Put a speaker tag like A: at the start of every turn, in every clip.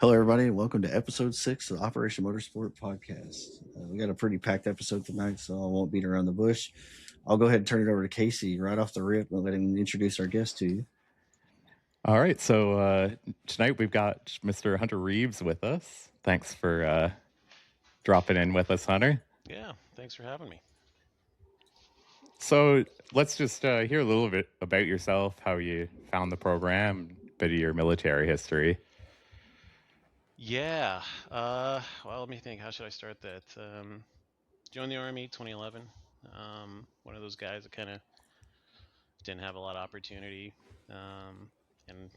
A: Hello, everybody, and welcome to episode 6 of the Operation Motorsport podcast. We got a pretty packed episode tonight, so I won't beat around the bush. I'll go ahead and turn it over to Casey right off the rip and let him introduce our guest to you.
B: All right, so tonight we've got Mr. Hunter Reeves with us. Thanks for dropping in with us, Hunter.
C: Yeah, thanks for having me.
B: So let's just hear a little bit about yourself, how you found the program, a bit of your military history.
C: Yeah, well, let me think. How should I start that? Joined the Army 2011. One of those guys that kind of didn't have a lot of opportunity, and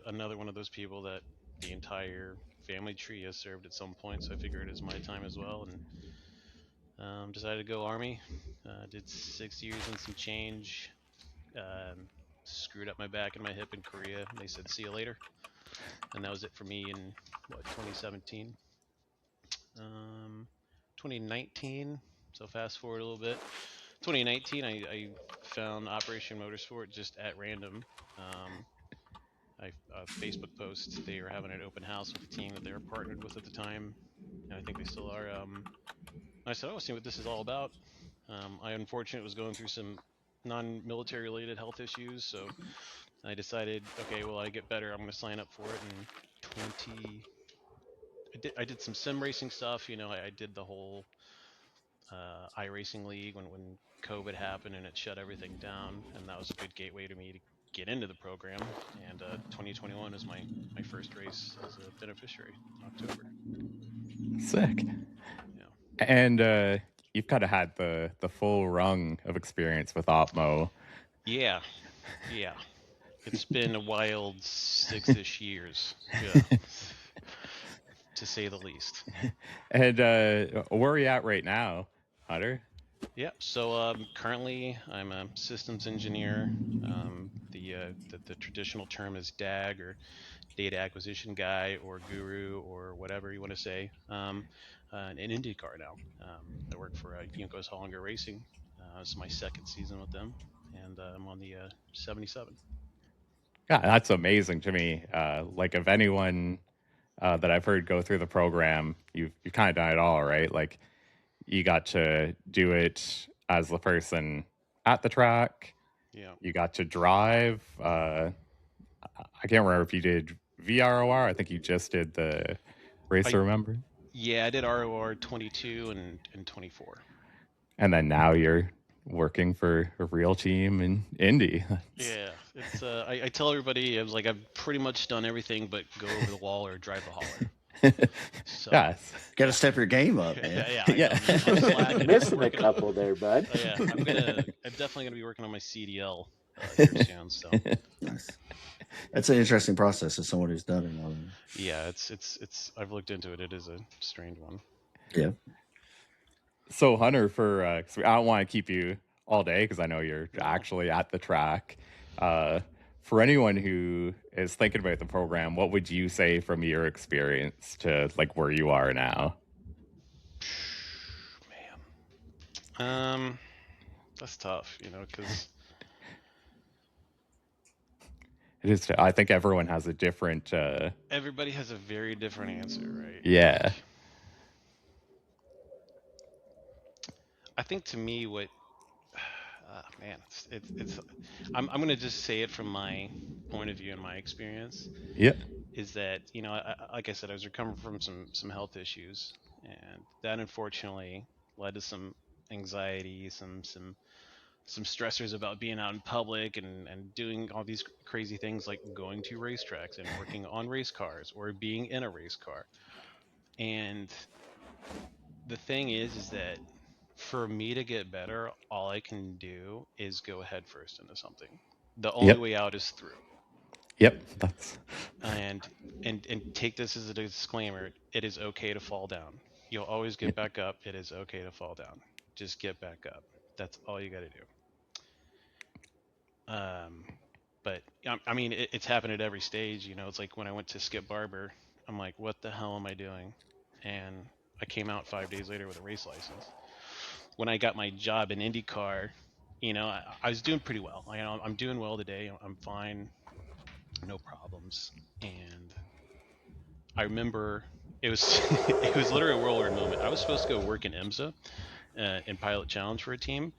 C: another one of those people that the entire family tree has served at some point. So I figured it's my time as well, and decided to go Army. Did 6 years and some change. Screwed up my back and my hip in Korea. And they said, "See you later." And that was it for me in 2017, 2019. So fast forward a little bit. 2019, I found Operation Motorsport just at random. A Facebook post. They were having an open house with a team that they were partnered with at the time, and I think they still are. I said, "Oh, see what this is all about." I unfortunately was going through some non-military related health issues, so I decided, okay, well, I get better, I'm going to sign up for it. And I did some sim racing stuff. I did the whole iRacing League when COVID happened and it shut everything down, and that was a good gateway to me to get into the program. And 2021 is my first race as a beneficiary in October.
B: Sick.
C: Yeah.
B: And you've kind of had the full rung of experience with Opmo.
C: Yeah. It's been a wild 6-ish years. Yeah. To say the least.
B: And where are you at right now, Hunter?
C: Yeah, so currently I'm a systems engineer. The traditional term is DAG, or data acquisition guy, or guru, or whatever you want to say. In IndyCar now. I work for Junkos Hollinger Racing. It's my second season with them, and I'm on the 77.
B: Yeah, that's amazing to me. Like, if anyone that I've heard go through the program, you've kind of done it all, right? Like, you got to do it as the person at the track.
C: Yeah.
B: You got to drive. I can't remember if you did VROR. I think you just did the race to remember.
C: Yeah, I did ROR 22 and 24.
B: And then now you're working for a real team in Indy.
C: Yeah, it's I tell everybody, I was like, I've pretty much done everything but go over the wall or drive the hauler. So
B: yes,
A: got to step your game up, man.
C: Yeah. I'm
D: missing a couple there, bud.
C: Oh, yeah, I'm definitely gonna be working on my CDL here soon. So
A: Nice. That's an interesting process as someone who's done it all.
C: yeah, it's I've looked into it. It is a strange one.
A: Yeah.
B: So Hunter, I don't want to keep you all day because I know you're actually at the track. For anyone who is thinking about the program, what would you say from your experience to like where you are now?
C: Man, that's tough, because
B: it is. I think everyone has a different.
C: Everybody has a very different answer, right?
B: Yeah.
C: Like, I think to me, what man, it's I'm gonna just say it from my point of view and my experience.
B: Yeah.
C: Is that like I said, I was recovering from some health issues, and that unfortunately led to some anxiety, some stressors about being out in public and doing all these crazy things like going to racetracks and working on race cars or being in a race car. And the thing is that for me to get better, all I can do is go head first into something. The only way out is through.
B: Yep. That's
C: And take this as a disclaimer. It is okay to fall down. You'll always get back up. It is okay to fall down. Just get back up. That's all you got to do. But I mean, it's happened at every stage. It's like when I went to Skip Barber, I'm like, what the hell am I doing? And I came out 5 days later with a race license. When I got my job in IndyCar, I was doing pretty well. I'm doing well today. I'm fine, no problems. And I remember it was it was literally a whirlwind moment. I was supposed to go work in IMSA in pilot challenge for a team,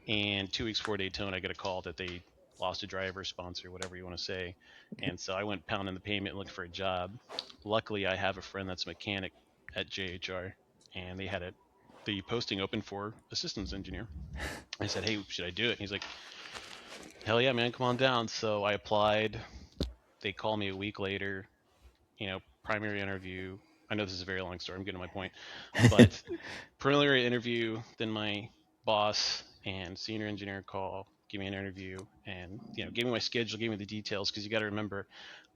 C: and 2 weeks before Daytona, I get a call that they lost a driver, sponsor, whatever you want to say. And so I went pounding the pavement and looked for a job. Luckily, I have a friend that's a mechanic at JHR, and they had the posting open for a systems engineer. I said, "Hey, should I do it?" And he's like, "Hell yeah, man, come on down." So I applied. They called me a week later. Primary interview. I know this is a very long story. I'm getting to my point, but preliminary interview, then my boss and senior engineer call, give me an interview, and gave me my schedule, gave me the details, because you got to remember,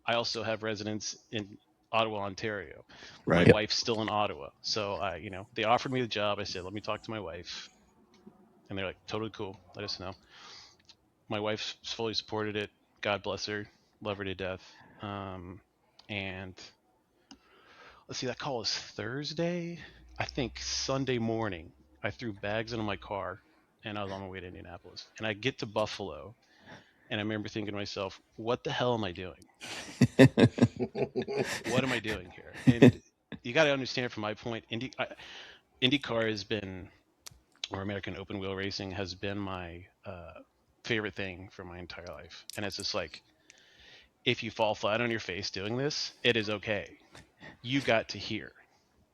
C: I also have residence in Ottawa, Ontario. My
A: Right.
C: wife's still in Ottawa, so they offered me the job. I said, let me talk to my wife, and they're like, totally cool. Let us know. My wife fully supported it. God bless her, love her to death. And let's see, that call was Thursday. I think Sunday morning, I threw bags into my car and I was on my way to Indianapolis. And I get to Buffalo, and I remember thinking to myself, what the hell am I doing? What am I doing here? And you got to understand, from my point, IndyCar has been, or American open wheel racing has been my favorite thing for my entire life. And it's just like, if you fall flat on your face doing this, it is okay. You got to hear.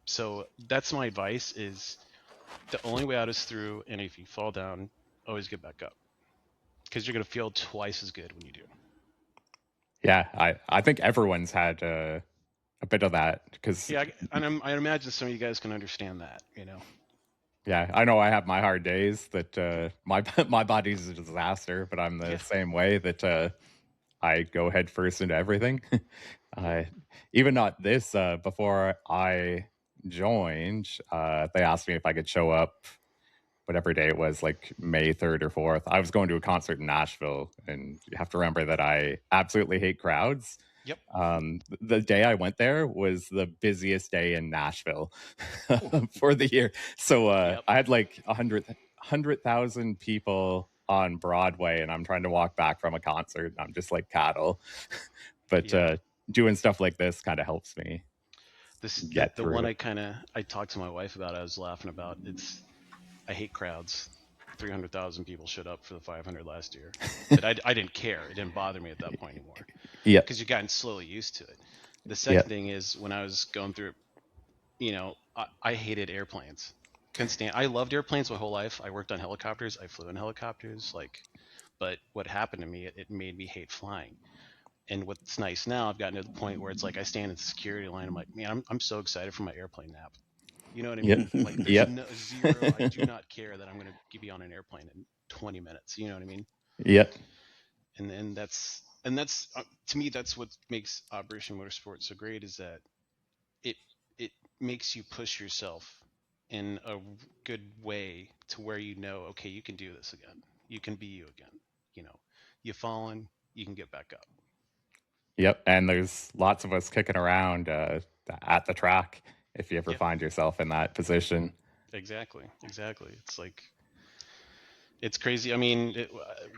C: So that's my advice, is the only way out is through, and if you fall down, always get back up, because you're going to feel twice as good when you do.
B: Yeah, I think everyone's had a bit of that, because
C: Yeah, and I imagine some of you guys can understand that.
B: yeah, I know I have my hard days that my my body's a disaster, but I'm the
C: Yeah.
B: same way, that I go head first into everything.
C: Yeah.
B: Even not this, before I joined, they asked me if I could show up whatever day it was, like May 3rd or 4th. I was going to a concert in Nashville, and you have to remember that I absolutely hate crowds.
C: Yep.
B: The day I went there was the busiest day in Nashville for the year. So
C: Yep.
B: I had like 100,000 people on Broadway, and I'm trying to walk back from a concert. I'm just like cattle. But
C: Yeah.
B: doing stuff like this kind of helps me get
C: The one
B: through.
C: I talked to my wife about, I was laughing about. I hate crowds. 300,000 people showed up for the 500 last year, but I didn't care. It didn't bother me at that point anymore,
B: Yep.
C: because you've gotten slowly used to it. The second
B: Yep.
C: thing is, when I was going through it, I hated airplanes. Couldn't stand. I loved airplanes my whole life. I worked on helicopters. I flew in helicopters. But what happened to me, it made me hate flying. And what's nice now, I've gotten to the point where it's like, I stand in the security line. I'm like, man, I'm so excited for my airplane nap. You know what I
B: Yep.
C: mean? Like, there's
B: Yep.
C: no zero. I do not care that I'm going to be on an airplane in 20 minutes. You know what I mean?
B: Yep.
C: And that's to me, that's what makes Operation Motorsport so great, is that it it makes you push yourself in a good way, to where okay, you can do this again. You can be you again. You've fallen, you can get back up.
B: Yep. And there's lots of us kicking around at the track if you ever
C: Yeah,
B: find yourself in that position.
C: exactly. It's like, it's crazy. I mean,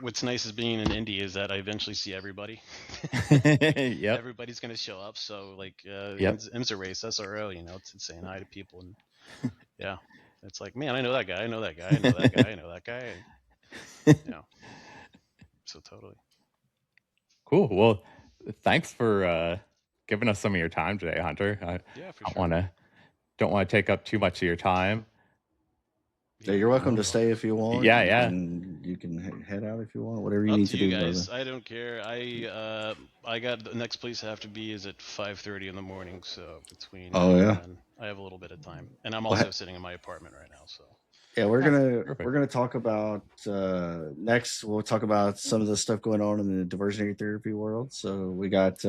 C: what's nice is being in Indy is that I eventually see everybody.
B: Yep.
C: Everybody's going to show up. So, like,
B: Yep.
C: IMSA race, SRO, it's saying hi to people. And yeah, it's like, man, I know that guy. I know that guy. I know that guy. I know that guy. And, yeah. So totally.
B: Cool. Well, thanks for giving us some of your time today, Hunter. I
C: Yeah, for
B: don't
C: sure.
B: want to take up too much of your time.
A: Yeah, you're welcome
C: not
A: to
C: at all.
A: stay if you want.
B: Yeah,
A: You
B: yeah.
A: can head out if you want. Whatever you
C: Up
A: need
C: to
A: to
C: you
A: do, brother.
C: guys. I don't care. I got the next place I have to be is at 5:30 in the morning. So between
A: Oh
C: now and
A: yeah.
C: then, I have a little bit of time, and I'm
A: Well,
C: also sitting in my apartment right now. So
A: yeah, we're
B: Oh,
A: gonna
B: perfect.
A: we're gonna talk about next. We'll talk about some of the stuff going on in the diversionary therapy world. So we got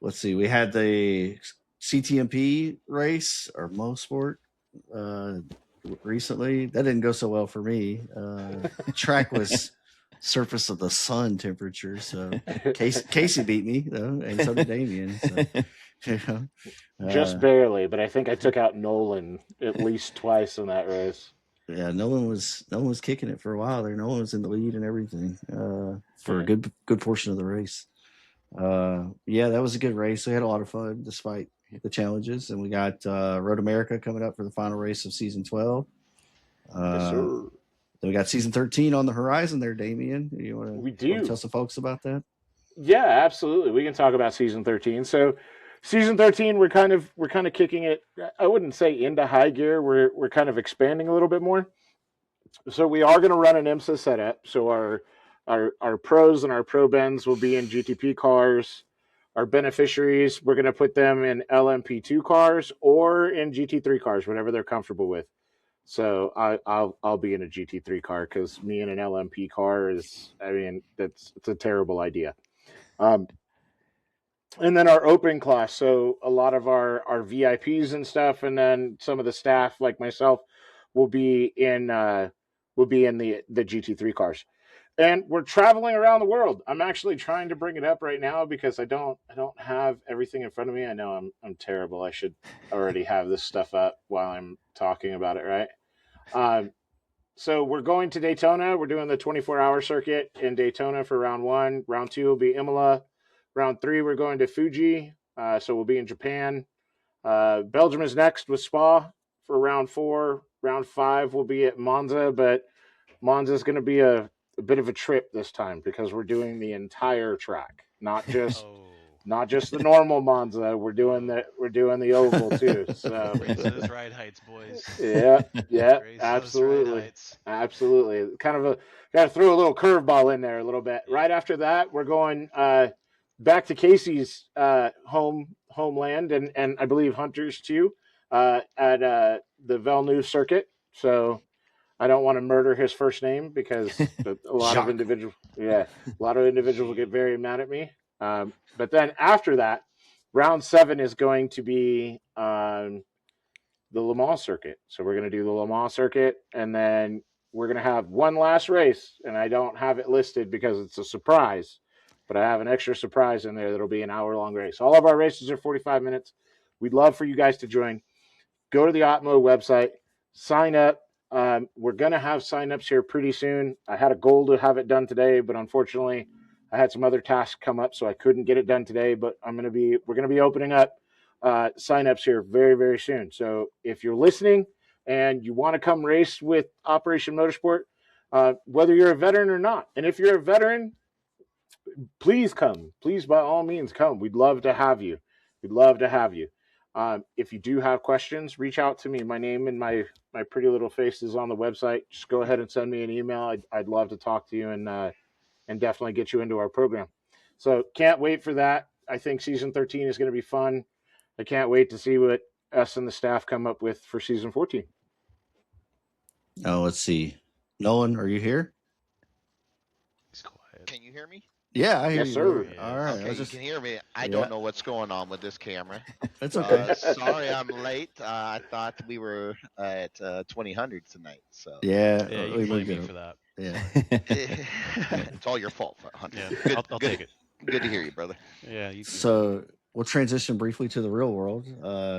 A: let's see, we had the CTMP race or Mo Sport uh, recently. That didn't go so well for me. Track was surface of the sun temperature, so Casey beat me though, and so did Damien. So, you know,
D: Just barely, but I think I took out Nolan at least twice in that race.
A: yeah, no one was kicking it for a while there. No one was in the lead and everything for a good portion of the race. Yeah, that was a good race. We had a lot of fun despite the challenges, and we got Road America coming up for the final race of season 12.
D: Yes, sir.
A: Then we got season 13 on the horizon there, Damien. You
D: We
A: want
D: do.
A: to tell some folks about that?
D: Yeah, absolutely. We can talk about season 13. So, season 13, we're kind of kicking it. I wouldn't say into high gear. We're kind of expanding a little bit more. So we are going to run an IMSA setup. So our pros and our pro bens will be in GTP cars. Our beneficiaries, we're going to put them in LMP2 cars or in GT3 cars, whatever they're comfortable with. So I'll be in a GT3 car because me in an LMP car is, I mean, it's a terrible idea. And then our open class, so a lot of our VIPs and stuff, and then some of the staff like myself will be in the GT3 cars. And we're traveling around the world. I'm actually trying to bring it up right now because I don't have everything in front of me. I know I'm terrible. I should already have this stuff up while I'm talking about it, right? So we're going to Daytona. We're doing the 24-hour circuit in Daytona for round 1. Round 2 will be Imola. Round 3, we're going to Fuji. So we'll be in Japan. Belgium is next with Spa for round 4. Round 5 will be at Monza, but Monza is going to be a bit of a trip this time because we're doing the entire track, not just the normal Monza. We're doing the oval too. So
C: Race those ride heights, boys.
D: yeah,
C: Race
D: absolutely,
C: those ride heights.
D: absolutely. Kind of got to throw a little curveball in there a little bit.
C: Yeah.
D: Right after that, we're going back to Casey's homeland and I believe Hunter's too at the Villeneuve circuit. So I don't want to murder his first name because a lot of individuals will get very mad at me. But then after that, round 7 is going to be the Le Mans circuit. So we're going to do the Le Mans circuit, and then we're going to have one last race, and I don't have it listed because it's a surprise, but I have an extra surprise in there that'll be an hour-long race. All of our races are 45 minutes. We'd love for you guys to join. Go to the Otmo website, sign up. We're going to have signups here pretty soon. I had a goal to have it done today, but unfortunately, I had some other tasks come up, so I couldn't get it done today. But we're going to be opening up signups here very, very soon. So if you're listening and you want to come race with Operation Motorsport, whether you're a veteran or not, and if you're a veteran, please come. Please, by all means, come. We'd love to have you. We'd love to have you. If you do have questions, reach out to me. My name and my pretty little face is on the website. Just go ahead and send me an email. I'd love to talk to you and definitely get you into our program. So can't wait for that. I think season 13 is going to be fun. I can't wait to see what us and the staff come up with for season 14.
A: Oh, let's see. Nolan, are you here?
C: He's quiet.
E: Can you hear me?
A: Yeah, I hear
D: Yes,
A: you.
D: sir.
A: Brother. All right.
E: Okay, you can hear me. I
A: Yeah.
E: don't know what's going on with this camera.
A: It's okay.
E: Sorry I'm late. I thought we were at 2000 tonight. So
A: Yeah,
C: Yeah, you
A: we
C: can blame
A: moved
C: me
A: it.
C: for that.
A: Yeah.
E: it's all your fault, Hunter.
C: Yeah, I'll take it.
E: Good to hear you, brother.
C: Yeah. You
A: So we'll transition briefly to the real world.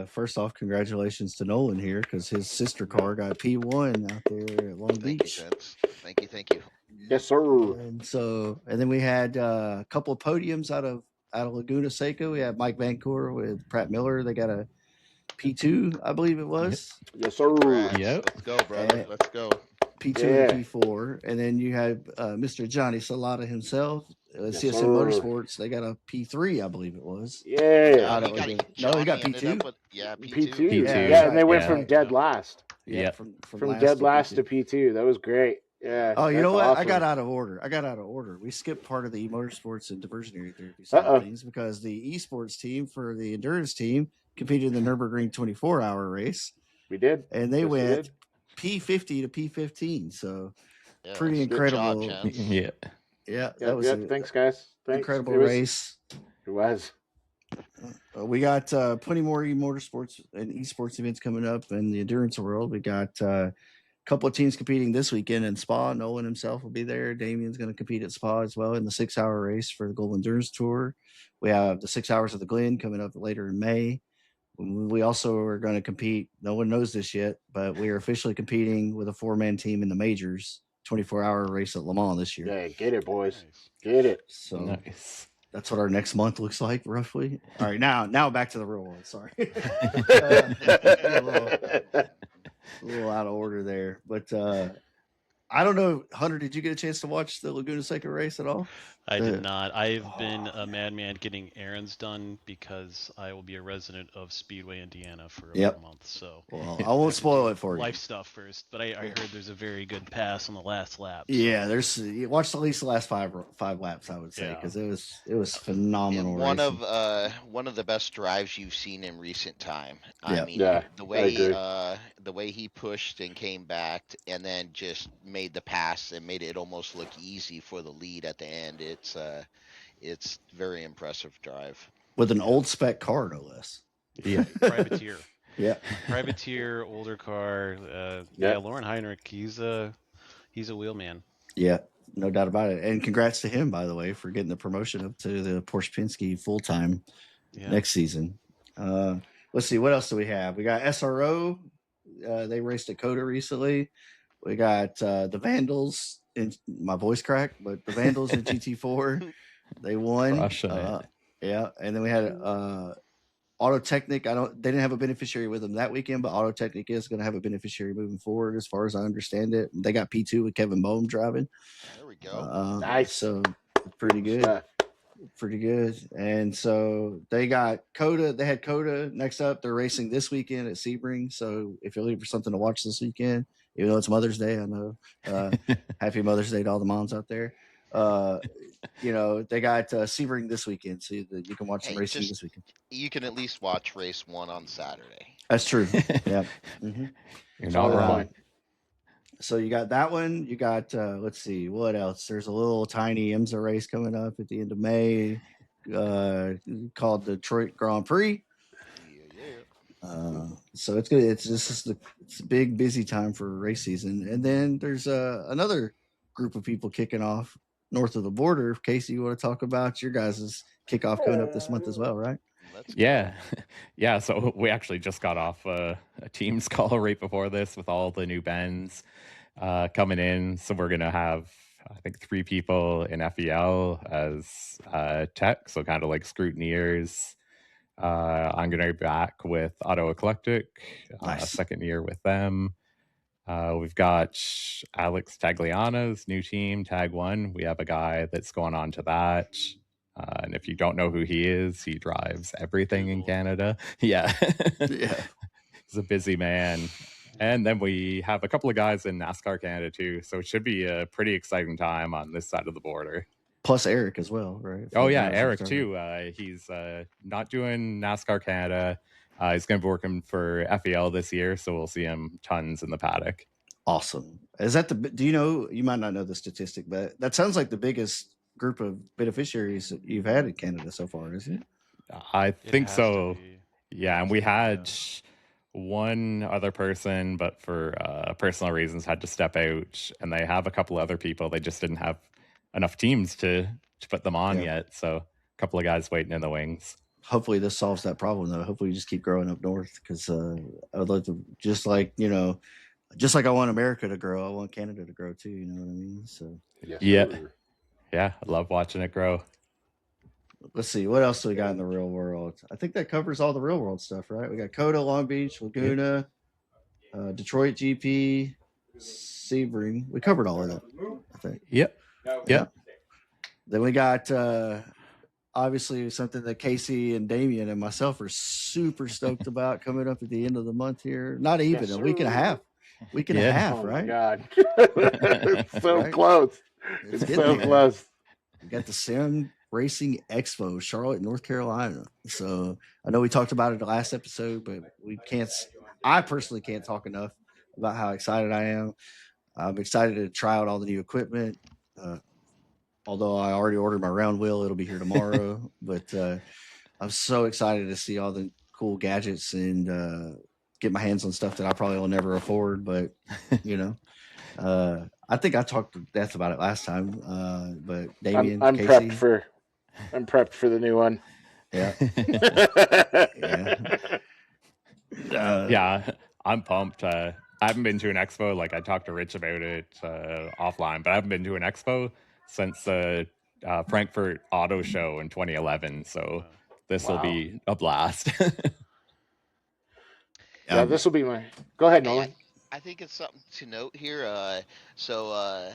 A: First off, congratulations to Nolan here because his sister car got P1 out there at Long
E: Thank you,
A: Beach.
E: gents. Thank you.
D: Yes, sir.
A: And then we had a couple of podiums out of Laguna Seca. We had Mike Vancourt with Pratt Miller. They got a P2, I believe it was.
D: Yes, sir.
E: Congrats.
B: Yep.
E: Let's go, brother. Let's go.
A: P2
D: Yeah.
A: and P4. And then you had Mr. Johnny Salata himself.
D: Yes,
A: CSM
D: sir.
A: Motorsports, they got a P3, I believe it was.
D: Yeah.
A: Out of Laguna. No, he got
E: Johnny ended
A: P2.
E: up with- yeah, P2.
D: P2.
A: Yeah,
D: Yeah, and they went
A: yeah.
D: from dead last.
A: Yeah,
B: Yep.
A: from
D: dead last
A: P2.
D: to P2. That was great. Yeah.
A: Oh, you
D: that's
A: know what?
D: awesome.
A: I got out of order. We skipped part of the motorsports and diversionary therapy side of things because the esports team for the endurance team competed in the Nürburgring 24-hour race.
D: We did.
A: And they
D: Yes, we
A: went
D: did.
A: P50 to P15. So
E: Yeah,
A: pretty
E: good job,
A: incredible.
E: gents.
B: Yeah.
A: Yeah, that
D: Yep,
A: was
D: yep.
A: an
D: Thanks, guys. Thanks.
A: incredible
D: It was-
A: race.
D: It was.
A: We got plenty more motorsports and esports events coming up in the endurance world. We got a couple of teams competing this weekend in Spa. Nolan himself will be there. Damien's going to compete at Spa as well in the 6-hour race for the Global Endurance Tour. We have the 6 Hours of the Glen coming up later in May. We also are going to compete. No one knows this yet, but we are officially competing with a 4-man team in the majors 24-hour race at Le Mans this year.
D: Yeah, get it, boys.
C: Nice.
D: Get it.
A: So
B: Nice.
A: that's what our next month looks like, roughly. All right, now back to the real world. Sorry, a little out of order there, but I don't know, Hunter. Did you get a chance to watch the Laguna Seca race at all?
C: I did not. I've been a madman getting errands done because I will be a resident of Speedway, Indiana for about
A: Yep.
C: a month. So
A: Well, I won't spoil it for you.
C: life stuff first, but I heard there's a very good pass on the last lap. So.
A: Yeah, you watched at least the last five laps, I would say, because it was phenomenal.
E: And one
A: racing.
E: of one of the best drives you've seen in recent time.
A: Yeah.
E: I mean,
D: Yeah,
E: the
D: I agree.
E: way he pushed and came back and then just made the pass and made it almost look easy for the lead at the end. It's very impressive drive.
A: With an old spec car, no less.
B: Yeah.
C: Privateer.
A: Yeah.
C: Privateer, older car.
D: Yeah.
C: Yeah, Lauren Heinrich, he's a wheelman.
A: Yeah, no doubt about it. And congrats to him, by the way, for getting the promotion up to the Porsche Penske full time next season. Let's see, what else do we have? We got SRO. They raced at Coda recently. We got the Vandals in my voice cracked, but the Vandals in GT4. They won.
B: Crushing it.
A: Yeah, and then we had Autotechnic. They didn't have a beneficiary with them that weekend, but Autotechnic is going to have a beneficiary moving forward, as far as I understand it. They got P2 with Kevin Boehm driving.
E: There we go.
D: Nice.
A: So pretty good. Pretty good. And so they got Coda. They had Coda next up. They're racing this weekend at Sebring. So if you're looking for something to watch this weekend, even though it's Mother's Day, I know. Happy Mother's Day to all the moms out there. They got Sebring this weekend, so that you can watch some racing this weekend.
E: You can at least watch race 1 on Saturday.
A: That's true. Yeah. Mm-hmm.
B: You're not wrong.
A: So you got that one. You got let's see what else. There's a little tiny IMSA race coming up at the end of May, called the Detroit Grand Prix. So it's good. It's a big busy time for race season. And then there's another group of people kicking off north of the border. Casey, you want to talk about your guys' kickoff coming up this month as well, right?
B: Yeah. So we actually just got off a Teams call right before this with all the new bends coming in. So we're going to have, I think, 3 people in FEL as tech. So kind of like scrutineers. I'm going to be back with Auto Eclectic,
A: Nice.
B: second year with them. We've got Alex Tagliano's new team, Tag 1. We have a guy that's going on to that. And if you don't know who he is, he drives everything in Canada. Yeah.
A: Yeah.
B: He's a busy man. And then we have a couple of guys in NASCAR Canada too. So it should be a pretty exciting time on this side of the border.
A: Plus Eric as well, right?
B: Oh, yeah, Eric too. He's not doing NASCAR Canada. He's going to be working for FEL this year, so we'll see him tons in the paddock.
A: Awesome. Is that do you know, you might not know the statistic, but that sounds like the biggest group of beneficiaries that you've had in Canada so far, isn't it?
B: I think so. Yeah, and we had one other person, but for personal reasons had to step out, and they have a couple other people. They just didn't have enough teams to put them on yet, so a couple of guys waiting in the wings.
A: Hopefully this solves that problem, though. Hopefully you just keep growing up north, because I would like to, just like I want America to grow, I want Canada to grow too. You know what I mean? So
B: yeah, I love watching it grow.
A: Let's see, what else do we got in the real world? I think that covers all the real world stuff, right? We got Coda, Long Beach, Laguna, Detroit GP, Sebring. We covered all of that, I think.
B: Yep.
A: Then we got obviously something that Casey and Damien and myself are super stoked about coming up at the end of the month here. Not even a week and a half. Week and a half,
D: oh
A: right?
D: My God. It's so
A: Right?
D: close. It's so
A: there.
D: close.
A: We got the Sim Racing Expo, Charlotte, North Carolina. So I know we talked about it the last episode, but I personally can't talk enough about how excited I am. I'm excited to try out all the new equipment. Although I already ordered my round wheel, it'll be here tomorrow. But I'm so excited to see all the cool gadgets and get my hands on stuff that I probably will never afford. But, I think I talked to death about it last time. But Damien,
D: I'm
A: Casey,
D: prepped for the new one.
A: Yeah.
B: Yeah, I'm pumped. I haven't been to an expo. Like I talked to Rich about it offline, but I haven't been to an expo since Frankfurt Auto Show in 2011. So this will
D: Wow.
B: be a blast.
D: Yeah, this will be my. Go ahead,
E: Hey,
D: Nolan.
E: I think it's something to note here. So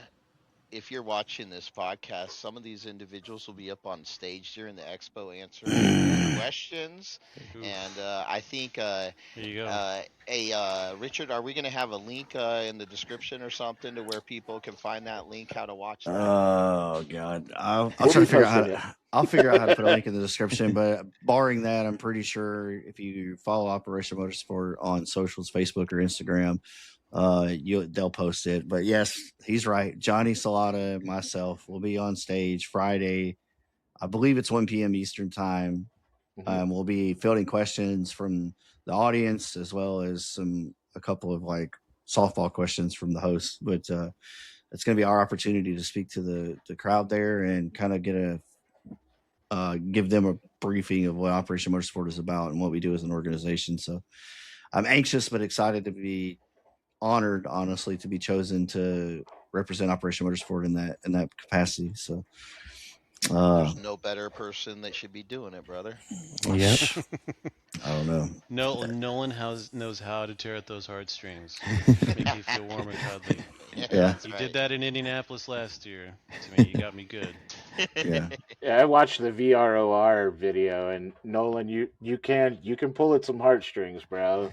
E: if you're watching this podcast, some of these individuals will be up on stage during the expo answering questions, and I think
C: There you go.
E: hey, Richard, are we going to have a link in the description or something to where people can find that link, how to watch that?
A: Oh God, I'll
D: We'll
A: try
D: be
A: to figure out how
D: posting
A: to.
D: it.
A: I'll figure out how to put a link in the description. But barring that, I'm pretty sure if you follow Operation Motorsport on socials, Facebook or Instagram, they'll post it. But yes, he's right. Johnny Salata, myself, will be on stage Friday. I believe it's 1 p.m. Eastern time. We'll be fielding questions from the audience as well as a couple of like softball questions from the host. But it's going to be our opportunity to speak to the crowd there and kind of give them a briefing of what Operation Motorsport is about and what we do as an organization. So I'm anxious but excited to be honored, honestly, to be chosen to represent Operation Motorsport in that capacity. So
E: There's no better person that should be doing it, brother.
B: Yep.
A: I don't know.
C: Nolan knows how to tear at those heartstrings, make you feel warm and cuddly.
A: Yeah.
E: That's
C: You
E: right.
C: did that in Indianapolis last year to me. You got me good.
A: Yeah.
D: Yeah, I watched the VROR video, and Nolan, you can pull at some heartstrings, bro.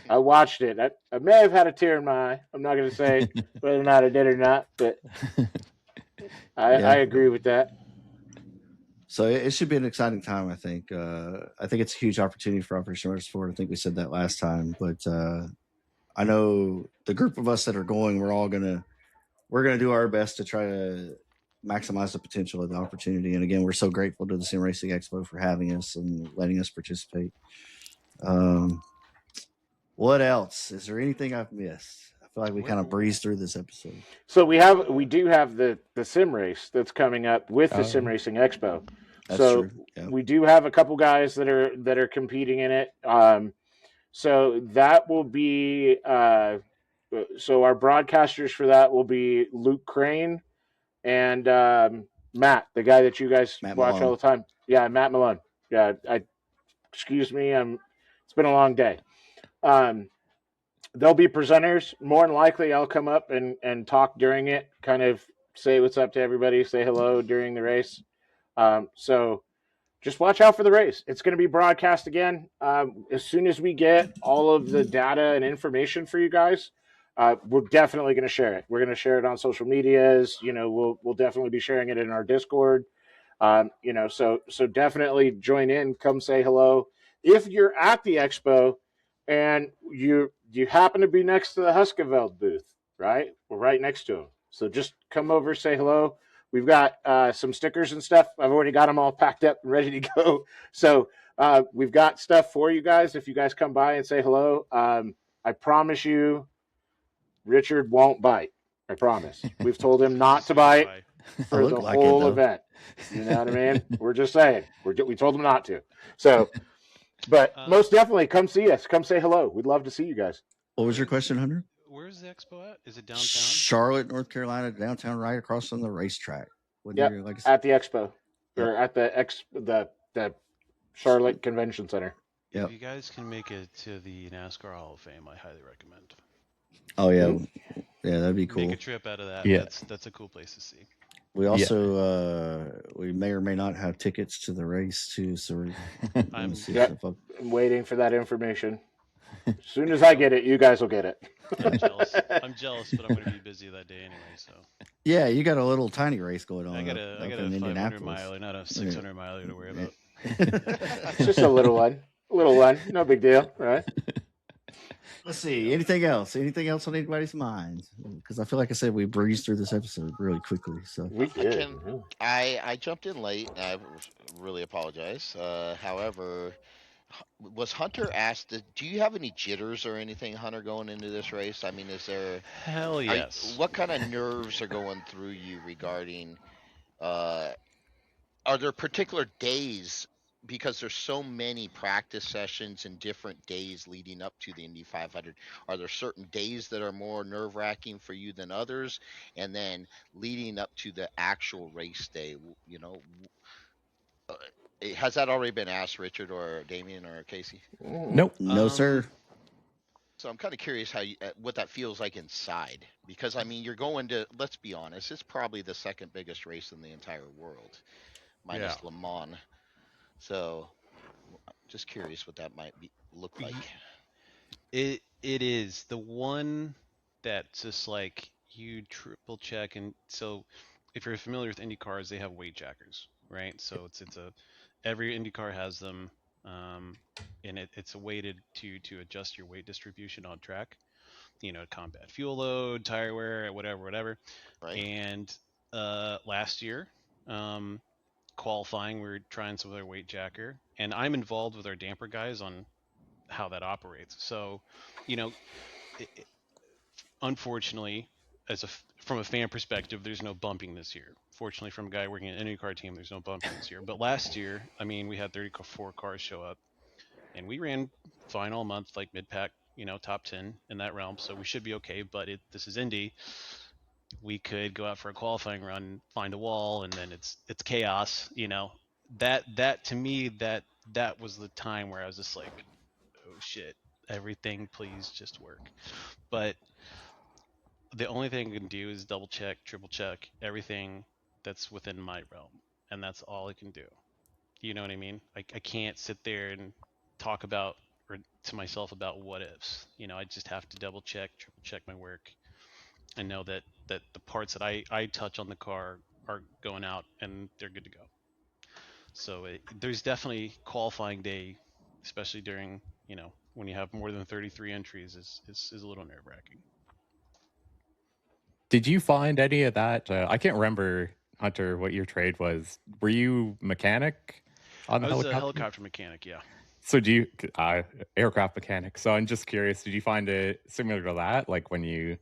D: I watched it. I may have had a tear in my eye. I'm not going to say whether or not I did or not, but I agree with that.
A: So it should be an exciting time. I think it's a huge opportunity for Operation Motorsport. I think we said that last time, but I know the group of us that are going, we're gonna do our best to try to maximize the potential of the opportunity. And again, we're so grateful to the Sim Racing Expo for having us and letting us participate. What else? Is there anything I've missed? I feel like we kind of breezed through this episode.
D: So we do have the sim race that's coming up with the Sim Racing Expo.
A: That's
D: so
A: true. Yeah.
D: we do have a couple guys that are competing in it. So that will be so our broadcasters for that will be Luke Crane and Matt, the guy that you guys
A: Matt
D: watch
A: Malone.
D: all the time. Yeah, Matt Malone. Yeah, excuse me. It's been a long day. They'll be presenters. More than likely, I'll come up and talk during it, kind of say what's up to everybody, say hello during the race. So just watch out for the race. It's going to be broadcast again. As soon as we get all of the data and information for you guys, we're definitely going to share it. We're going to share it on social medias. We'll definitely be sharing it in our Discord. So definitely join in. Come say hello. If you're at the expo and you happen to be next to the Huskerveld booth, right? We're right next to them. So just come over, say hello. We've got some stickers and stuff. I've already got them all packed up and ready to go. So we've got stuff for you guys. If you guys come by and say hello, I promise you, Richard won't bite. I promise. We've told him not to bite for the whole event. You know what I mean? We're just saying. We told him not to. So, but most definitely come see us. Come say hello. We'd love to see you guys.
A: What was your question, Hunter?
C: Where's the expo at? Is it downtown?
A: Charlotte, North Carolina, downtown, right across from the racetrack.
D: Yeah, at the expo or at the Charlotte Convention Center.
C: If you guys can make it to the NASCAR Hall of Fame, I highly recommend.
A: Oh yeah, yeah, that'd be cool.
C: Make a trip out of that.
B: Yeah.
C: That's a cool place to see.
A: We also we may or may not have tickets to the race too, so
D: I'm waiting for that information. As soon as I get it, you guys will get it.
C: I'm jealous, but I'm going to be busy that day anyway. So
A: yeah, you got a little tiny race going on.
C: I got a 500 miler, not a 600 miler to worry about.
D: It's just a little one, no big deal, right?
A: Let's see. Anything else? Anything else on anybody's minds? Because I feel like I said we breezed through this episode really quickly. So
D: we did.
E: I jumped in late. And I really apologize. However, was Hunter asked? Do you have any jitters or anything, Hunter, going into this race? I mean, is there?
C: Hell yes.
E: What kind of nerves are going through you regarding? Are there particular days because there's so many practice sessions and different days leading up to the Indy 500. Are there certain days that are more nerve wracking for you than others? And then leading up to the actual race day, uh, has that already been asked, Richard or Damien or Casey?
B: Nope.
A: No, sir.
E: So I'm kind of curious what that feels like inside, because I mean, you're going to, let's be honest, it's probably the second biggest race in the entire world,
C: Yeah.
E: minus Le Mans. So just curious what that might look like.
C: It is the one that's just like you triple check. And so if you're familiar with Indy cars, they have weight jackers, right? So it's a every Indy car has them, um, and it's a weighted to adjust your weight distribution on track, combat fuel load, tire wear, whatever.
E: Right?
C: And last year, um, qualifying, we were trying some of their weight jacker, and I'm involved with our damper guys on how that operates. So, you know, unfortunately, from a fan perspective, there's no bumping this year. Fortunately, from a guy working at an IndyCar team, there's no bumping this year. But last year, I mean, we had 34 cars show up, and we ran fine all month, like mid pack, top 10 in that realm. So we should be okay. But this is Indy. We could go out for a qualifying run, find a wall, and then it's chaos. That to me, that was the time where I was just like, oh shit, everything please just work. But the only thing I can do is double check, triple check everything that's within my realm, and that's all I can do. You know what I mean? I can't sit there and talk about or to myself about what ifs. I just have to double check, triple check my work, and know that the parts that I touch on the car are going out and they're good to go. So there's definitely qualifying day, especially during when you have more than 33 entries, is a little nerve wracking.
B: Did you find any of that? I can't remember, Hunter, what your trade was. Were you mechanic on the
C: I was a
B: helicopter?
C: helicopter mechanic, yeah.
B: So do you aircraft mechanic? So I'm just curious. Did you find it similar to that? Like when you?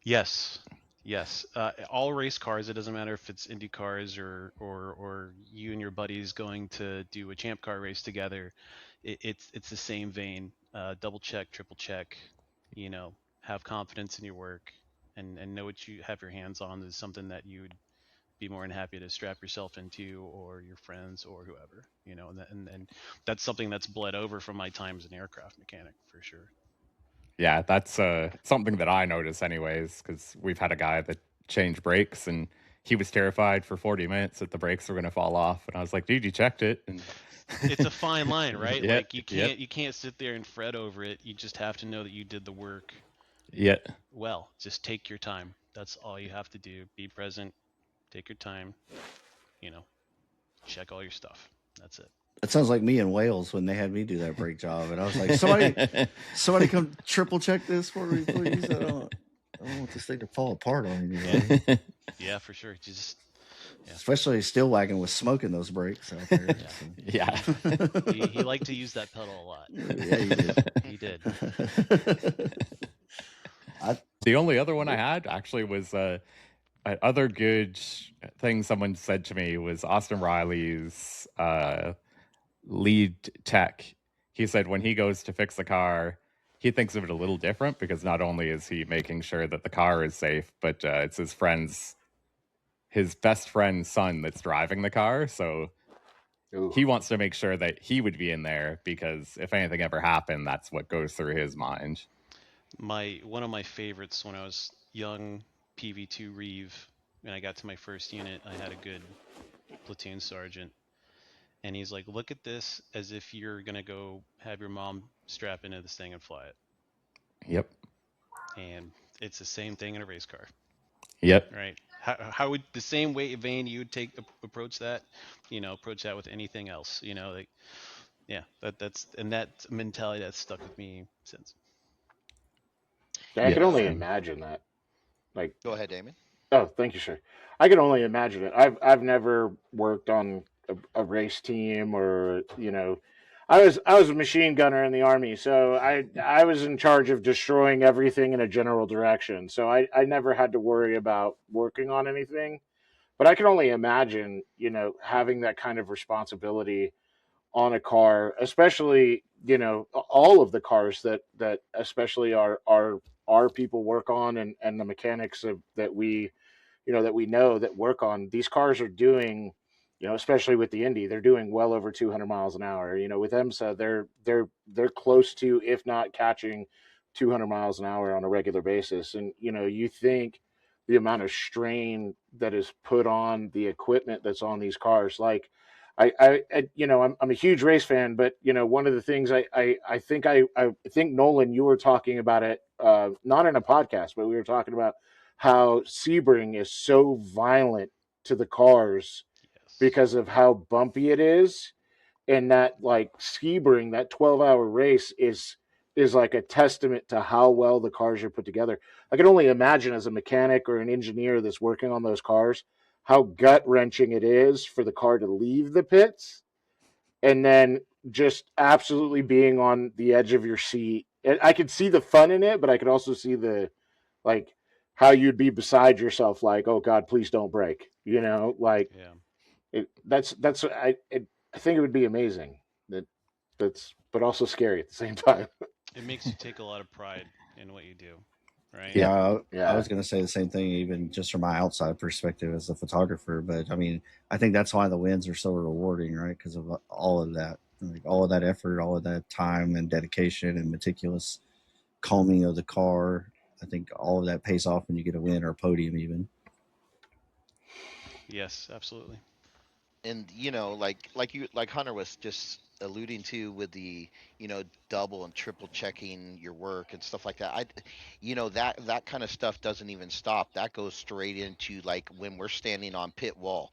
C: Yes, yes. All race cars. It doesn't matter if it's Indy cars or you and your buddies going to do a champ car race together. It's the same vein. Double check, triple check. Have confidence in your work and know what you have your hands on is something that you would be more than happy to strap yourself into, or your friends or whoever. And that's something that's bled over from my time as an aircraft mechanic for sure.
B: Yeah, that's something that I notice anyways, because we've had a guy that changed brakes and he was terrified for 40 minutes that the brakes were going to fall off. And I was like, dude, you checked it. And
C: it's a fine line, right?
B: Yeah,
C: Like you can't sit there and fret over it. You just have to know that you did the work.
B: Yeah.
C: Well, just take your time. That's all you have to do. Be present. Take your time. Check all your stuff. That's it.
A: That sounds like me in Wales when they had me do that brake job, and I was like, somebody come triple check this for me, please. I don't want this thing to fall apart on you.
C: Yeah, for sure.
A: Especially steel wagon with smoke in those brakes out there.
B: Yeah.
C: He liked to use that pedal a lot.
A: Yeah, he did.
C: He did.
B: The only other one I had actually was other good thing someone said to me was Austin Riley's lead tech. He said when he goes to fix a car, he thinks of it a little different because not only is he making sure that the car is safe, but it's his best friend's son that's driving the car. So he wants to make sure that he would be in there because if anything ever happened, that's what goes through his mind.
C: One of my favorites when I was young, PV2 Reeve, when I got to my first unit, I had a good platoon sergeant. And he's like, look at this as if you're going to go have your mom strap into this thing and fly it.
B: Yep.
C: And it's the same thing in a race car.
B: Yep.
C: Right. How would the same vein you would approach that, approach that with anything else, yeah, that's that mentality that's stuck with me since.
D: I can only imagine that. Like,
E: go ahead, Damon.
D: Oh, thank you, sir. I can only imagine it. I've never worked on a race team or I was a machine gunner in the Army, so I was in charge of destroying everything in a general direction. So I never had to worry about working on anything. But I can only imagine, having that kind of responsibility on a car, especially, you know, all of the cars that especially our people work on, and the mechanics that we, you know, that we know that work on these cars are doing, you know, especially with the Indy, they're doing well over 200 miles an hour. You know, with IMSA, they're close to, if not catching, 200 miles an hour on a regular basis. And you know, you think the amount of strain that is put on the equipment that's on these cars, like. You know, I'm a huge race fan, but you know, one of the things I think Nolan, you were talking about it, not in a podcast, but we were talking about how Sebring is so violent to the cars
C: Yes.
D: because of how bumpy it is, and that like Sebring, that 12-hour race is like a testament to how well the cars are put together. I can only imagine, as a mechanic or an engineer that's working on those cars, how gut wrenching it is for the car to leave the pits and then just absolutely being on the edge of your seat. And I could see the fun in it, but I could also see the, like, how you'd be beside yourself, like, oh God, please don't break. You know, like
C: Yeah.
D: I think it would be amazing. That's but also scary at the same time.
C: It makes you take a lot of pride in what you do, right?
A: Yeah,
D: Yeah,
A: I
D: yeah,
A: was going to say the same thing, even just from my outside perspective as a photographer. But I mean, I think that's why the wins are so rewarding, right? Because of all of that, like all of that effort, all of that time and dedication and meticulous combing of the car. I think all of that pays off when you get a win or a podium, even.
C: Yes, absolutely.
E: And you know, like Hunter was just alluding to with the, you know, double and triple checking your work and stuff like that. You know, that kind of stuff doesn't even stop. That goes straight into like when we're standing on pit wall.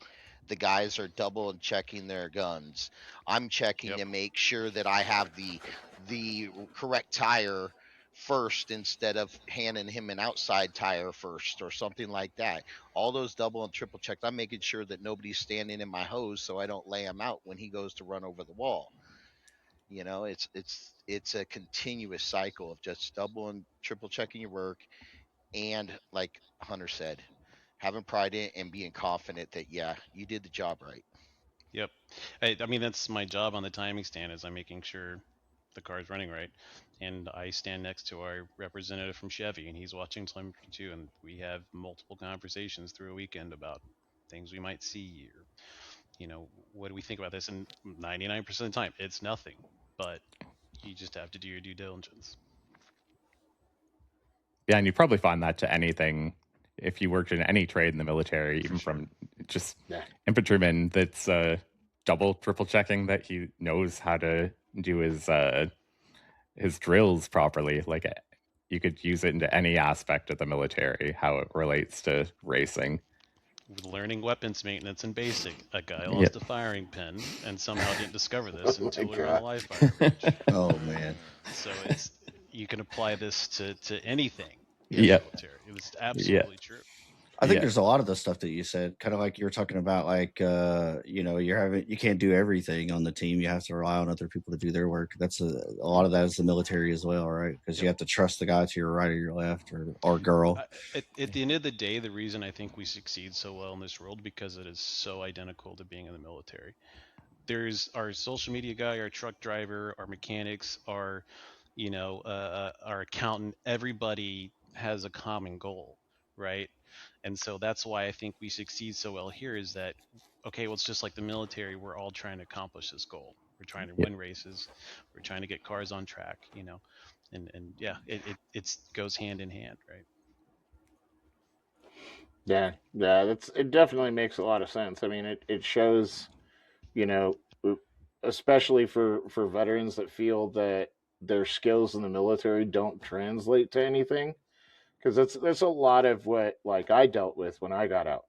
E: The guys are double and checking their guns. I'm checking
C: Yep.
E: to make sure that I have the correct tire first instead of handing him an outside tire first or something like that. All those double and triple checks. I'm making sure that nobody's standing in my hose so I don't lay him out when he goes to run over the wall. You know, it's a continuous cycle of just double and triple checking your work, and like Hunter said, having pride in it and being confident that yeah, you did the job right.
C: Yep. I mean, that's my job on the timing stand, is I'm making sure the car is running right. And I stand next to our representative from Chevy, and he's watching telemetry too. And we have multiple conversations through a weekend about things we might see, or, you know, what do we think about this? And 99% of the time, it's nothing. But you just have to do your due diligence.
B: Yeah, and you probably find that to anything if you worked in any trade in the military,
C: For
B: even
C: sure.
B: from just
D: yeah,
B: infantryman that's double, triple checking that he knows how to do his drills properly. Like you could use it into any aspect of the military, how it relates to racing.
C: With learning weapons maintenance in basic, a guy lost
B: Yep.
C: a firing pin and somehow didn't discover
D: oh
C: this
D: my
C: until we were on a
D: God,
C: live fire range.
A: Oh man,
C: So it's, you can apply this to anything in the
B: Yeah.
C: military. It was
B: Yeah.
C: absolutely true.
A: I think
B: Yeah.
A: there's a lot of the stuff that you said, kind of like you were talking about, like you know, you can't do everything on the team. You have to rely on other people to do their work. That's a lot of that is the military as well, right? Because you
C: Yep.
A: have to trust the guy to your right or your left or girl.
C: At the end of the day, the reason I think we succeed so well in this world, because it is so identical to being in the military. There's our social media guy, our truck driver, our mechanics, our, you know, our accountant. Everybody has a common goal, right? And so that's why I think we succeed so well here, is that, okay, well, it's just like the military. We're all trying to accomplish this goal. We're trying to
B: Yeah.
C: win races. We're trying to get cars on track, you know, and yeah, it goes hand in hand, right?
D: yeah, yeah. That's it. Definitely makes a lot of sense. I mean, it shows, you know, especially for veterans that feel that their skills in the military don't translate to anything, because that's a lot of what, like, I dealt with when I got out,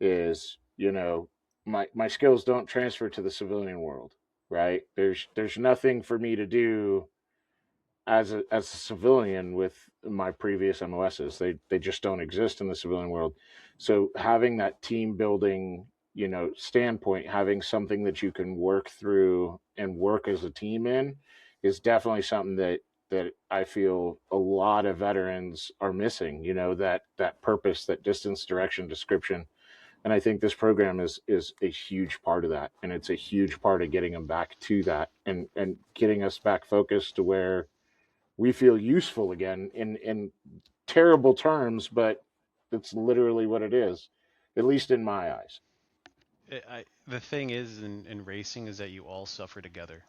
D: is, you know, my skills don't transfer to the civilian world, right? There's nothing for me to do as a civilian with my previous MOSs. They just don't exist in the civilian world. So having that team building, you know, standpoint, having something that you can work through and work as a team in, is definitely something that I feel a lot of veterans are missing. You know, that purpose, that distance, direction, description, And I think this program is a huge part of that, and it's a huge part of getting them back to that, and getting us back focused to where we feel useful again in terrible terms, but it's literally what it is, at least in my eyes.
C: The thing is in racing is that you all suffer together.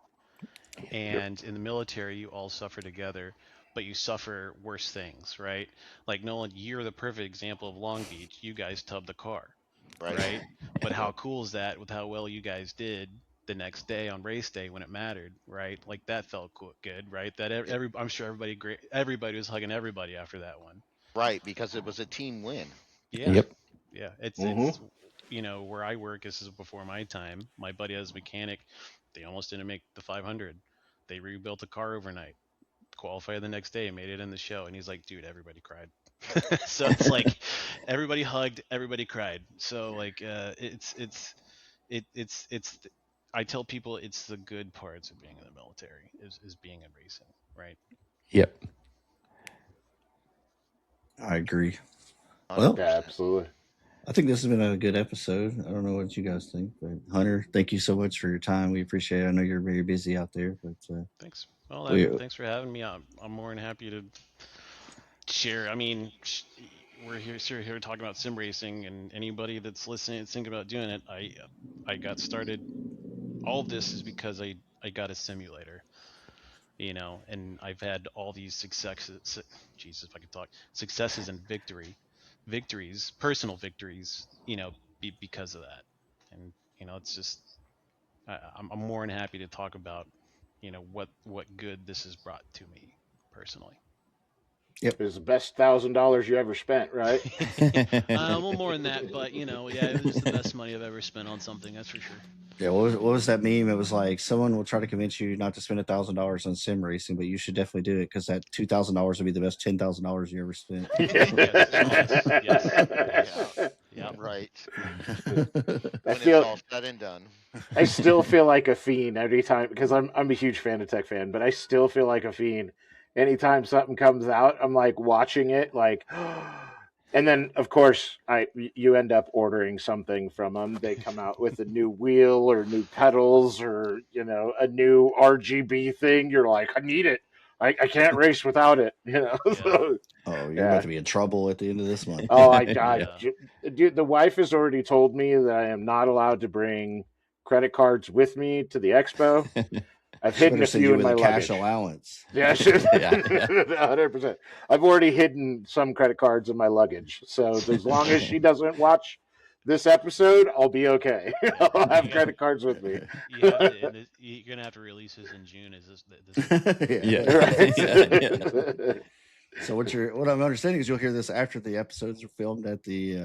C: And in the military, you all suffer together, but you suffer worse things, right? Like Nolan, you're the perfect example of Long Beach. You guys tubbed the car, right? But how cool is that with how well you guys did the next day on race day when it mattered, right? Like that felt good, right? That I'm sure everybody was hugging everybody after that one.
E: Right, because it was a team win.
C: Yeah.
B: Yep.
C: Yeah.
D: Mhm.
C: It's where I work, this is before my time. My buddy has a mechanic. They almost didn't make the 500. They rebuilt a car overnight, qualified the next day, made it in the show, and he's like, dude, everybody cried. So it's like everybody hugged, everybody cried. So like it's I tell people it's the good parts of being in the military is being in racing, right?
B: Yep.
A: I agree.
E: 100%.
A: Well,
D: Yeah, absolutely.
A: I think this has been a good episode. I don't know what you guys think, but Hunter, thank you so much for your time. We appreciate it. I know you're very busy out there, but
C: Thanks. Well,
A: we,
C: thanks for having me. I'm more than happy to share. I mean, we're here talking about sim racing, and anybody that's listening and thinking about doing it, I got started. All of this is because I got a simulator, and I've had all these successes. Jesus, if I could talk, successes and victories, personal victories, because of that. And it's just I'm more than happy to talk about, what good this has brought to me personally.
D: It was the best $1,000 you ever spent, right?
C: Well, more than that, but yeah, it was the best money I've ever spent on something. That's for sure.
A: yeah, what was that meme? It was like someone will try to convince you not to spend $1,000 on sim racing, but you should definitely do it because that $2,000 would be the best $10,000 you ever spent.
C: Yes.
E: Yeah, right.
D: I
E: When
D: feel
E: it's all said and done.
D: I still feel like a fiend every time, because I'm a huge Fanatec fan, but I still feel like a fiend anytime something comes out. I'm like watching it, like, and then of course you end up ordering something from them. They come out with a new wheel or new pedals or a new RGB thing. You're like, I need it. I can't race without it.
C: Yeah.
D: So,
A: Oh, you're
D: yeah.
A: about to be in trouble at the end of this month.
D: Oh,
C: Yeah.
D: dude, the wife has already told me that I am not allowed to bring credit cards with me to the expo. I've
A: She
D: hidden
A: better
D: a
A: send
D: few
A: you
D: in
A: with
D: my
A: a cash
D: luggage.
A: allowance.
D: Yeah, I should.
B: Yeah.
D: 100%. I've already hidden some credit cards in my luggage. So as long as she doesn't watch this episode, I'll be okay. I'll have credit cards with me.
C: You have to, and you're gonna have to release this in June. Is this?
B: Yeah.
D: Right.
A: So what I'm understanding is you'll hear this after the episodes are filmed at the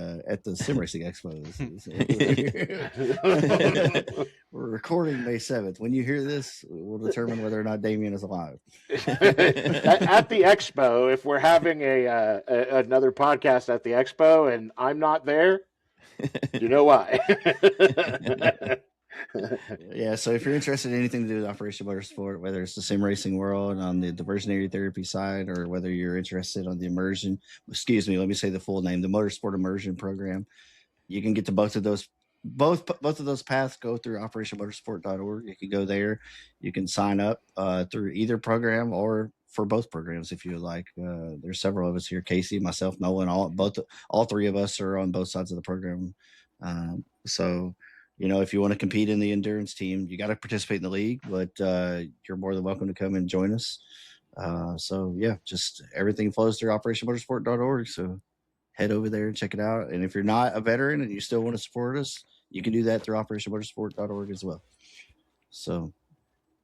A: Sim Racing Expo. We're recording May 7th. When you hear this, we'll determine whether or not Damien is alive.
D: At the expo, if we're having another podcast at the expo and I'm not there, you know why.
A: Yeah, so if you're interested in anything to do with Operation Motorsport, whether it's the sim racing world on the diversionary therapy side, or whether you're interested on the let me say the full name, the Motorsport Immersion Program, you can get to both of those. Both of those paths go through operationmotorsport.org. You can go there. You can sign up through either program or for both programs if you would like. There's several of us here: Casey, myself, Nolan. All three of us are on both sides of the program. So if you want to compete in the endurance team, you got to participate in the league, but you're more than welcome to come and join us. So yeah, just everything flows through operationmotorsport.org. So head over there and check it out. And if you're not a veteran and you still want to support us, you can do that through operationmotorsport.org as well. So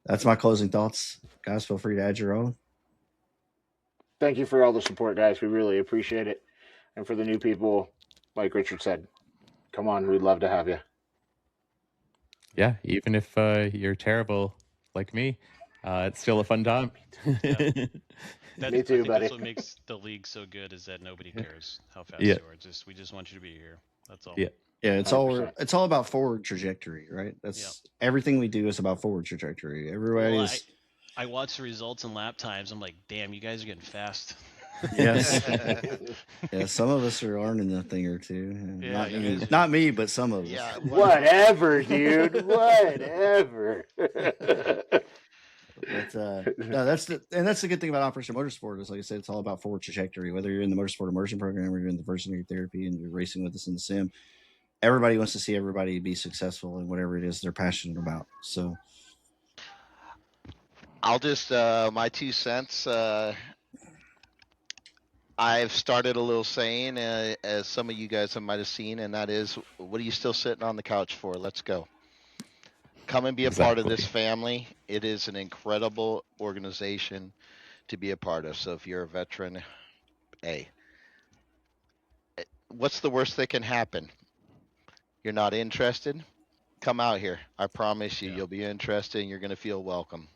A: that's my closing thoughts. Guys, feel free to add your own.
D: Thank you for all the support, guys. We really appreciate it. And for the new people, like Richard said, come on, we'd love to have you.
B: Yeah, even if you're terrible like me, it's still a fun time.
D: Me too, buddy.
C: That's what makes the league so good is that nobody cares how fast
B: Yeah.
C: you are. We just want you to be here. That's all.
B: Yeah.
A: Yeah, it's
D: 100%.
A: all about forward trajectory, right? That's everything we do is about forward trajectory. Everybody's
C: I watch the results and lap times. I'm like, damn, you guys are getting fast.
A: Yes. Yeah, some of us are learning a thing or two.
C: Yeah,
A: Not
C: you
A: me,
C: guys-
A: not me, but some of us.
E: Yeah.
D: Whatever, dude. Whatever.
A: But no, that's the good thing about Operation Motorsport is, like I said, it's all about forward trajectory. Whether you're in the motorsport immersion program or you're in the versionary therapy and you're racing with us in the sim, everybody wants to see everybody be successful in whatever it is they're passionate about. So
E: I'll just my 2 cents. I've started a little saying, as some of you guys might have seen, and that is, "What are you still sitting on the couch for? Let's go. Come and be a part of this
B: Exactly.
E: family. It is an incredible organization to be a part of. So if you're a veteran, hey, what's the worst that can happen? You're not interested? Come out here. I promise you,
C: Yeah.
E: you'll be interested and you're going to feel welcome."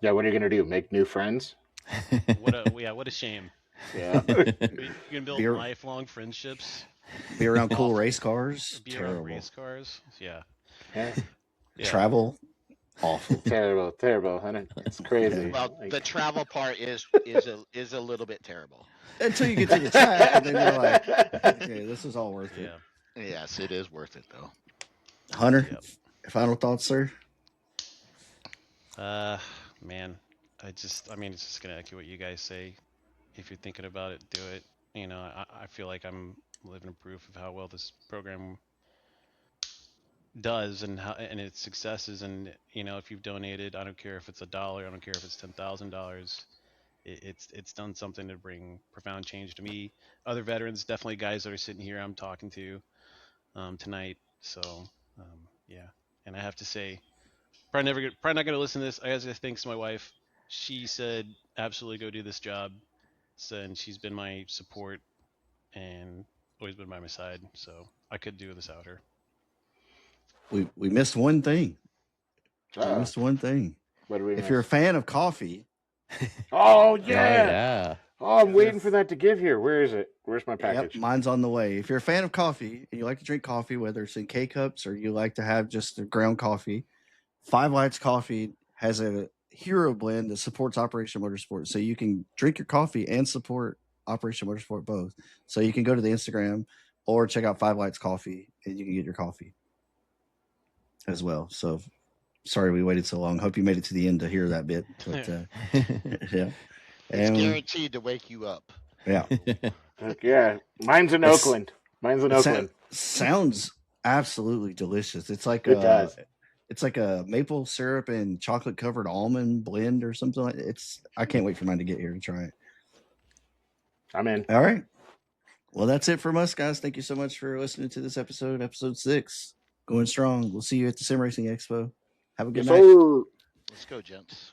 D: Yeah, what are you gonna do? Make new friends?
C: What a shame.
D: Yeah.
C: You can build
A: Beer-
C: lifelong friendships.
A: be around cool
C: Awful.
A: race cars,
C: Be around
A: terrible.
C: race cars. Yeah.
D: Yeah.
C: Yeah.
A: Travel, awful.
D: Terrible. It's crazy.
E: Well,
D: Like,
E: the travel part is a little bit terrible.
A: Until you get to the track, and then you're like, okay, this is all worth it.
C: Yeah.
E: Yes, it is worth it though.
A: Hunter,
C: Yep.
A: final thoughts, sir?
C: Man, it's just gonna echo what you guys say. If you're thinking about it, do it. I feel like I'm living proof of how well this program does and its successes. And if you've donated, I don't care if it's $1, I don't care if it's $10,000. It's done something to bring profound change to me. Other veterans, definitely guys that are sitting here I'm talking to tonight. So yeah, and I have to say, probably not gonna listen to this. I gotta thanks to my wife. She said absolutely go do this job. So, and she's been my support and always been by my side. So I could do this without her.
A: We missed one thing. We
D: uh,
A: missed one thing.
D: what do we
A: If
D: miss?
A: you're a fan of coffee,
D: Oh
B: Oh
D: yeah.
B: yeah.
D: Oh, I'm waiting for that to get here. Where is it? Where's my
A: yep,
D: package?
A: mine's on the way. If you're a fan of coffee and you like to drink coffee, whether it's in K cups or you like to have just the ground coffee, Five Lights Coffee has a hero blend that supports Operation Motorsport. So you can drink your coffee and support Operation Motorsport both. So you can go to the Instagram or check out Five Lights Coffee and you can get your coffee as well. So sorry we waited so long. Hope you made it to the end to hear that bit. But yeah.
E: It's
A: And
E: guaranteed to wake you up.
A: yeah.
D: Heck yeah, mine's in
A: It's-
D: Oakland. Mine's in
A: It
D: Oakland.
A: sounds absolutely delicious. It's like
D: It does.
A: It's like a maple syrup and chocolate covered almond blend or something like it's I can't wait for mine to get here to try it.
D: I'm in.
A: All right. Well, that's it from us, guys. Thank you so much for listening to this episode 6. Going strong. We'll see you at the Sim Racing Expo. Have a good
D: Yes,
A: night.
D: sir.
E: Let's go, gents.